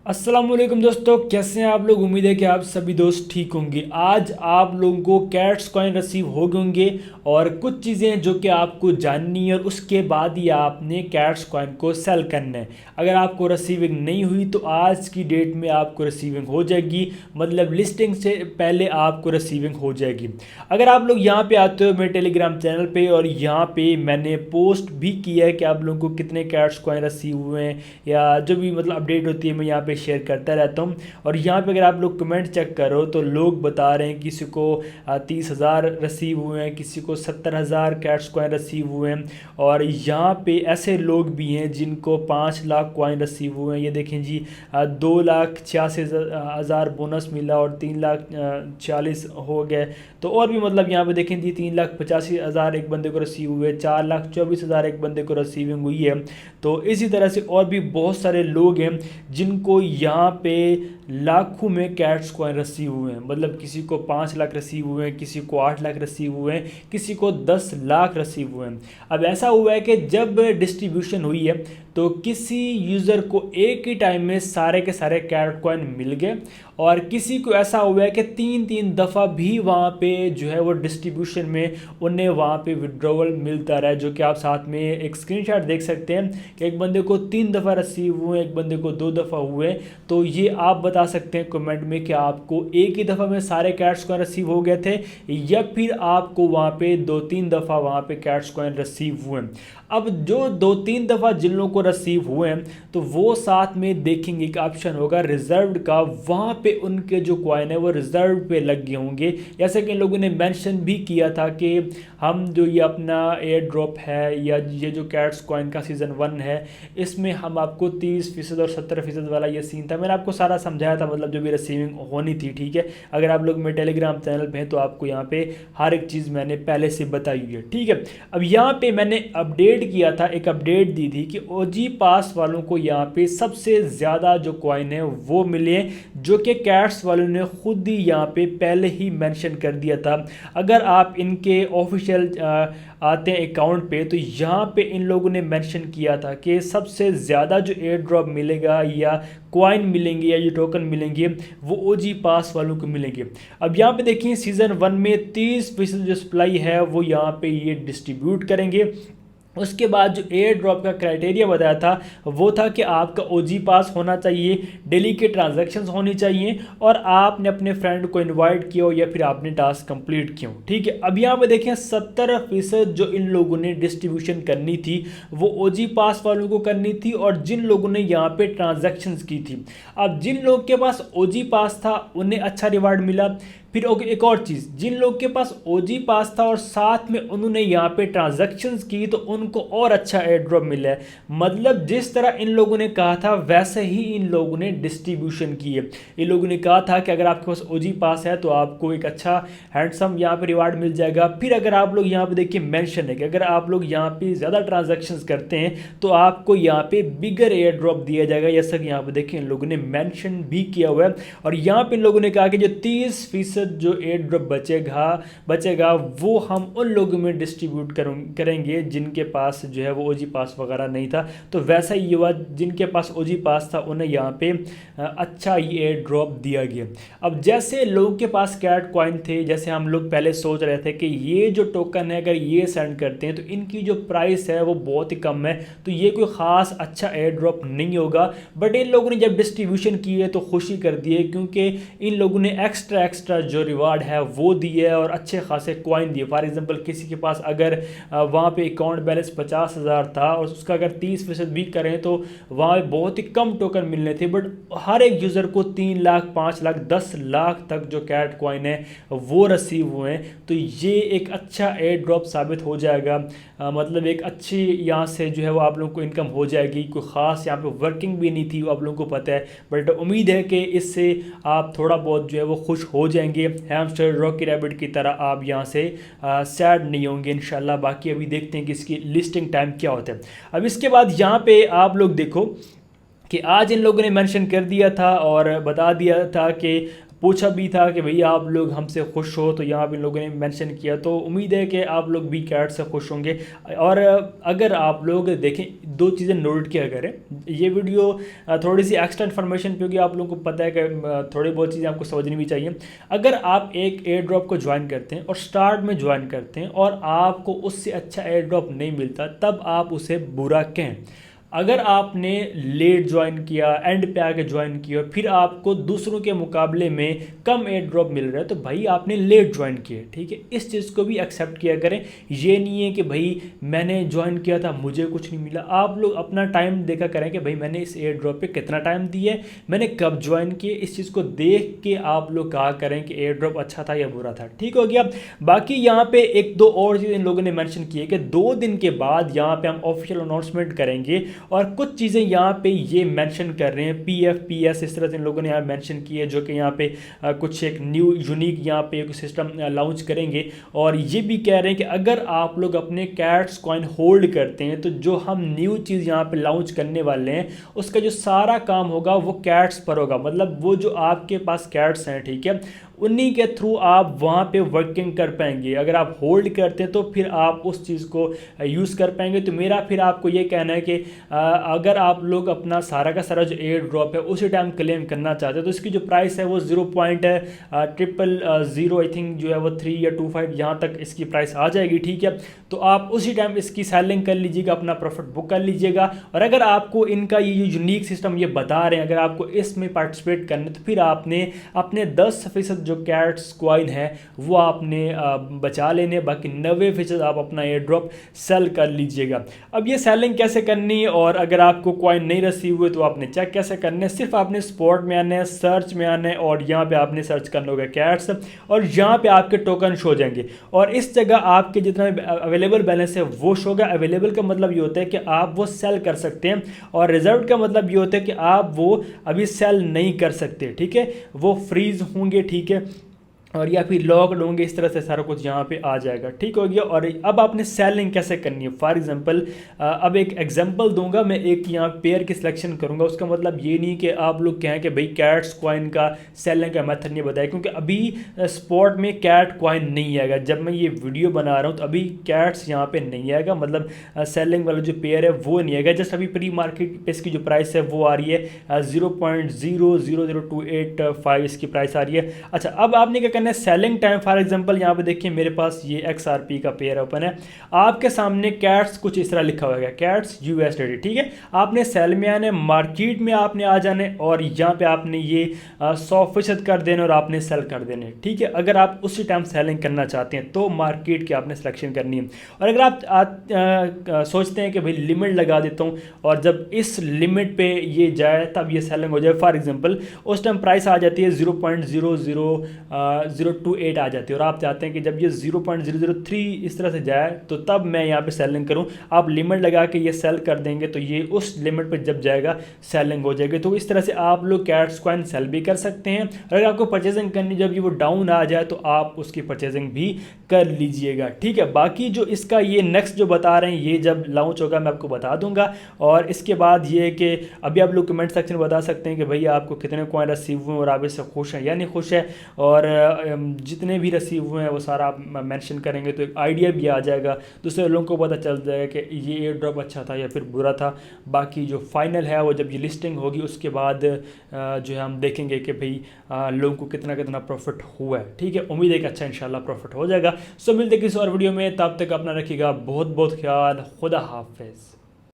अस्सलामुअलैकुम दोस्तों, कैसे हैं आप लोग। उम्मीद है कि आप सभी दोस्त ठीक होंगे। आज आप लोगों को कैट्स कॉइन रिसीव हो गए होंगे और कुछ चीज़ें जो कि आपको जाननी है और उसके बाद ही आपने कैट्स कॉइन को सेल करना है। अगर आपको रिसीविंग नहीं हुई तो आज की डेट में आपको रिसीविंग हो जाएगी, मतलब लिस्टिंग से पहले आपको रिसीविंग हो जाएगी। अगर आप लोग यहाँ पे आते हो मेरे टेलीग्राम चैनल पे, और यहाँ पे मैंने पोस्ट भी किया है कि आप लोगों को कितने कैट्स कॉइन रिसीव हुए हैं या जो भी मतलब अपडेट होती है मैं यहाँ पे शेयर करता रहता हूँ। और यहाँ पे अगर आप लोग कमेंट चेक करो तो लोग बता रहे हैं किसी को 30,000 रिसीव हुए हैं, किसी को 70,000 कैट्स कॉइन रिसीव हुए हैं। और यहाँ पे ऐसे लोग भी हैं जिनको 5 लाख कॉइन रिसीव हुए हैं। ये देखें जी, 2,86,000 बोनस मिला और 3,40,000 हो गए। तो और भी मतलब यहाँ पे देखें जी, 3,85,000 एक बंदे को रिसीव हुए, 4,24,000 एक बंदे को रिसीविंग हुई है। तो इसी तरह से और भी बहुत सारे लोग हैं जिनको यहाँ पे लाखों में कैट्स कॉइन रिसीव हुए हैं। मतलब किसी को 5 लाख रिसीव हुए हैं, किसी को 8 लाख रिसीव हुए हैं, किसी को 10 लाख रिसीव हुए हैं। अब ऐसा हुआ है कि जब डिस्ट्रीब्यूशन हुई है तो किसी यूज़र को एक ही टाइम में सारे के सारे कैट कॉइन मिल गए, और किसी को ऐसा हुआ है कि 3-3 दफ़ा भी वहाँ पे जो है वो डिस्ट्रीब्यूशन में उन्हें वहाँ पे विड्रॉवल मिलता रहा है। जो कि आप साथ में एक स्क्रीनशॉट देख सकते हैं कि एक बंदे को 3 दफ़ा रिसीव हुए, एक बंदे को 2 दफ़ा हुए। तो ये आप बता सकते हैं कमेंट में कि आपको एक ही दफ़ा में सारे कैट्स कॉइन रिसीव हो गए थे या फिर आपको वहाँ पे 2-3 दफ़ा वहाँ पे कैट्स कॉइन रिसीव हुए। अब जो 2-3 दफ़ा जिन लोगों को रिसीव हुए हैं तो वो साथ में देखेंगे एक ऑप्शन होगा रिजर्व्ड का, वहाँ पे उनके जो कॉइन है वो रिजर्व पे लग गए होंगे। जैसे कि इन लोगों ने मेंशन भी किया था कि हम जो ये अपना एयर ड्रॉप है या ये जो कैट्स कॉइन का सीज़न 1 है इसमें हम आपको 30% और 70% वाला ये सीन था। मैंने आपको सारा समझाया था, मतलब जो भी रिसीविंग होनी थी। ठीक है, अगर आप लोग मेरे टेलीग्राम चैनल पे हैं तो आपको यहाँ पे हर एक चीज़ मैंने पहले से बताई हुई है। ठीक है, अब यहाँ पे मैंने अपडेट किया था, एक अपडेट दी थी कि ओजी पास वालों को यहाँ पे सबसे ज़्यादा जो कॉइन है वो मिले, जो कि कैट्स वालों ने खुद ही यहाँ पे पहले ही मेंशन कर दिया था। अगर आप इनके ऑफिशियल आते हैं अकाउंट पे तो यहाँ पे इन लोगों ने मेंशन किया था कि सबसे ज़्यादा जो एयर ड्रॉप मिलेगा या कॉइन मिलेंगे या ये टोकन मिलेंगे वो ओजी पास वालों को मिलेंगे। अब यहाँ पे देखिए सीज़न 1 में 30% जो सप्लाई है वो यहाँ पे ये डिस्ट्रीब्यूट करेंगे। उसके बाद जो एयर ड्रॉप का क्राइटेरिया बताया था वो था कि आपका ओजी पास होना चाहिए, डेली के ट्रांजैक्शंस होनी चाहिए और आपने अपने फ्रेंड को इनवाइट किया हो या फिर आपने टास्क कंप्लीट किया हो। ठीक है, अब यहाँ पे देखें 70% जो इन लोगों ने डिस्ट्रीब्यूशन करनी थी वो ओजी पास वालों को करनी थी और जिन लोगों ने यहाँ पे ट्रांजैक्शंस की थी। अब जिन लोग के पास ओजी पास था उन्हें अच्छा रिवार्ड मिला। फिर एक और चीज़, जिन लोग के पास ओजी पास था और साथ में उन्होंने यहाँ पे ट्रांजैक्शंस की तो उनको और अच्छा एयर ड्रॉप मिला है। मतलब जिस तरह इन लोगों ने कहा था वैसे ही इन लोगों ने डिस्ट्रीब्यूशन की है। इन लोगों ने कहा था कि अगर आपके पास ओजी पास है तो आपको एक अच्छा हैंडसम यहाँ पे रिवार्ड मिल जाएगा। फिर अगर आप लोग यहाँ पे देखिए मेंशन है कि अगर आप लोग यहाँ पे ज़्यादा ट्रांजैक्शंस करते हैं तो आपको यहाँ पे बिगर एयर ड्रॉप दिया जाएगा। जैसा कि यहाँ पे देखिए इन लोगों ने मेंशन भी किया हुआ है। और यहाँ पे इन लोगों ने कहा कि जो 30% जो एयर ड्रॉप बचेगा वो हम उन लोगों में डिस्ट्रीब्यूट करेंगे जिनके पास जो है वो ओजी पास वगैरह नहीं था। तो वैसा ही हुआ, जिनके पास ओजी पास था उन्हें यहाँ पे अच्छा ये एयर ड्रॉप दिया गया। अब जैसे लोगों के पास कैट कॉइन थे, जैसे हम लोग पहले सोच रहे थे कि ये जो टोकन है अगर ये सेंड करते हैं तो इनकी जो प्राइस है वो बहुत ही कम है तो ये कोई ख़ास अच्छा एयर ड्रॉप नहीं होगा। बट इन लोगों ने जब डिस्ट्रीब्यूशन की है तो खुशी कर दी है, क्योंकि इन लोगों ने एक्स्ट्रा जो रिवार्ड है वो दिए और अच्छे खासे कॉइन दिए। फॉर एग्जांपल किसी के पास अगर वहाँ पे अकाउंट बैलेंस 50,000 था और उसका अगर 30% भी करें तो वहाँ बहुत ही कम टोकन मिलने थे। बट हर एक यूज़र को 3 लाख, 5 लाख, 10 लाख तक जो कैट कॉइन है वो रिसीव हुए हैं। तो ये एक अच्छा एयर ड्रॉप साबित हो जाएगा। मतलब एक अच्छी यहाँ से जो है वो आप लोगों को इनकम हो जाएगी। कोई ख़ास यहाँ पे वर्किंग भी नहीं थी वो आप लोगों को पता है, बट उम्मीद है कि इससे आप थोड़ा बहुत जो है वो खुश हो जाएंगे। हैमस्टर रॉकी रैबिट की तरह आप यहाँ से सैड नहीं होंगे इंशाल्लाह। बाकी अभी देखते हैं कि इसकी लिस्टिंग टाइम क्या होता है। अब इसके बाद यहाँ पे आप लोग देखो कि आज इन लोगों ने मेंशन कर दिया था और बता दिया था कि पूछा भी था कि भैया आप लोग हमसे खुश हो, तो यहाँ पे लोगों ने मेंशन किया। तो उम्मीद है कि आप लोग भी कैट से खुश होंगे। और अगर आप लोग देखें, दो चीज़ें नोट किया करें, ये वीडियो थोड़ी सी एक्स्ट्रा इन्फॉर्मेशन, क्योंकि आप लोगों को पता है कि थोड़ी बहुत चीज़ें आपको समझनी भी चाहिए। अगर आप एक एयर ड्रॉप को ज्वाइन करते हैं और स्टार्ट में ज्वाइन करते हैं और आपको उससे अच्छा एयर ड्रॉप नहीं मिलता, तब आप उसे बुरा कहें। अगर आपने लेट ज्वाइन किया, एंड पे आके ज्वाइन किया, फिर आपको दूसरों के मुकाबले में कम एयर ड्रॉप मिल रहा है, तो भाई आपने लेट ज्वाइन किया, ठीक है। इस चीज़ को भी एक्सेप्ट किया करें। ये नहीं है कि भाई मैंने ज्वाइन किया था मुझे कुछ नहीं मिला। आप लोग अपना टाइम देखा करें कि भाई मैंने इस एयर ड्रॉप पे कितना टाइम दिया है, मैंने कब ज्वाइन किए। इस चीज़ को देख के आप लोग कहा करें कि एयर ड्रॉप अच्छा था या बुरा था, ठीक हो गया। बाकी यहाँ पे एक दो और चीज़ इन लोगों ने मेंशन की है कि 2 दिन के बाद यहाँ पे हम ऑफिशियल अनाउंसमेंट करेंगे, और कुछ चीज़ें यहाँ पे ये मेंशन कर रहे हैं, PFPS इस तरह से इन लोगों ने यहाँ मेंशन की है, जो कि यहाँ पे कुछ एक न्यू यूनिक यहाँ पे एक सिस्टम लॉन्च करेंगे। और ये भी कह रहे हैं कि अगर आप लोग अपने कैट्स कॉइन होल्ड करते हैं, तो जो हम न्यू चीज़ यहाँ पे लॉन्च करने वाले हैं, उसका जो सारा काम होगा वो कैट्स पर होगा। मतलब वो जो आपके पास कैट्स हैं, ठीक है, उन्हीं के थ्रू आप वहाँ पे वर्किंग कर पाएंगे। अगर आप होल्ड करते हैं तो फिर आप उस चीज़ को यूज़ कर पाएंगे। तो मेरा फिर आपको ये कहना है कि अगर आप लोग अपना सारा का सारा जो एयर ड्रॉप है उसी टाइम क्लेम करना चाहते हैं, तो इसकी जो प्राइस है वो 0.000 आई थिंक जो है वो 3 या 25 यहाँ तक इसकी प्राइस आ जाएगी, ठीक है। तो आप उसी टाइम इसकी सेलिंग कर लीजिएगा, अपना प्रॉफिट बुक कर लीजिएगा। और अगर आपको इनका ये यूनिक सिस्टम ये बता रहे हैं, अगर आपको इसमें पार्टिसिपेट करना है, तो फिर आपने अपने 10% जो कैट्स कॉइन है वो आपने बचा लेने, बाकी 90% आप अपना एयर ड्रॉप सेल कर लीजिएगा। अब ये सेलिंग कैसे करनी है, और अगर आपको कॉइन नहीं रिसीव हुए तो आपने चेक कैसे करने, सिर्फ आपने स्पॉट में आना है, सर्च में आना है, और यहाँ पे आपने सर्च करना होगा कैट्स, और यहाँ पे आपके टोकन शो जाएंगे। और इस जगह आपके जितना अवेलेबल बैलेंस है वो शो होगा। अवेलेबल का मतलब ये होता है कि आप वो सेल कर सकते हैं, और रिजर्व का मतलब ये होता है कि आप वो अभी सेल नहीं कर सकते, ठीक है, वो फ्रीज होंगे, ठीक है, और या फिर लॉक्ड होंगे। इस तरह से सारा कुछ यहाँ पे आ जाएगा, ठीक हो गया। और अब आपने सेलिंग कैसे करनी है, फॉर एग्जांपल अब एक एग्जांपल दूंगा मैं, एक यहाँ पेयर की सिलेक्शन करूँगा। उसका मतलब ये नहीं कि आप लोग कहें कि भाई कैट्स कॉइन का सेलिंग का मेथड नहीं बताया, क्योंकि अभी स्पॉट में कैट कॉइन नहीं आएगा। जब मैं ये वीडियो बना रहा हूँ तो अभी कैट्स यहाँ पे नहीं आएगा, मतलब सेलिंग वाला जो पेयर है वो नहीं आएगा। जस्ट अभी प्री मार्केट पे इसकी जो प्राइस है वो आ रही है 0.000285 इसकी प्राइस आ रही है। अच्छा, अब आपने क्या सेलिंग टाइम, फॉर एग्जांपल यहाँ पे देखिए मेरे पास ये XRP का पेयर ओपन है, आपके सामने कैट्स कुछ इस तरह लिखा हुआ है, कैट्स USDT, ठीक है। आपने सेल में आने, मार्केट में आपने आ जाने, और यहाँ पे आपने ये 100% कर देने और आपने सेल कर देने, ठीक है। अगर आप उसी टाइम सेलिंग करना चाहते हैं तो मार्केट की आपने सिलेक्शन करनी है। और अगर आप सोचते हैं कि भाई लिमिट लगा देता हूँ, और जब इस लिमिट पे ये जाए तब ये सेलिंग हो जाए, फॉर एग्जांपल उस टाइम प्राइस आ जाती है 0.00028 आ जाती है, और आप चाहते हैं कि जब ये 0.003 इस तरह से जाए तो तब मैं यहाँ पे सेलिंग करूँ। आप लिमिट लगा के ये सेल कर देंगे तो ये उस लिमिट पे जब जाएगा सेलिंग हो जाएगी। तो इस तरह से आप लोग कैट्स कॉइन सेल भी कर सकते हैं। अगर आपको परचेजिंग करनी, जब ये वो डाउन आ जाए तो आप उसकी परचेजिंग भी कर लीजिएगा, ठीक है। बाकी जो इसका ये नेक्स्ट जो बता रहे हैं, ये जब लॉन्च होगा मैं आपको बता दूंगा। और इसके बाद ये कि अभी आप लोग कमेंट सेक्शन में बता सकते हैं कि भैया आपको कितने कॉइन रिसीव हुए और आप इससे खुश हैं या नहीं खुश है, और जितने भी रिसीव हुए हैं वो सारा आप मेंशन करेंगे तो एक आइडिया भी आ जाएगा, दूसरे लोगों को पता चल जाएगा कि ये एयर ड्रॉप अच्छा था या फिर बुरा था। बाकी जो फाइनल है वो जब ये लिस्टिंग होगी उसके बाद जो है हम देखेंगे कि भाई लोगों को कितना कितना प्रॉफिट हुआ है, ठीक है। उम्मीद है कि अच्छा इंशाल्लाह प्रॉफिट हो जाएगा। सो मिलते किसी और वीडियो में, तब तक अपना रखिएगा बहुत बहुत ख्याल। खुदा हाफिज़।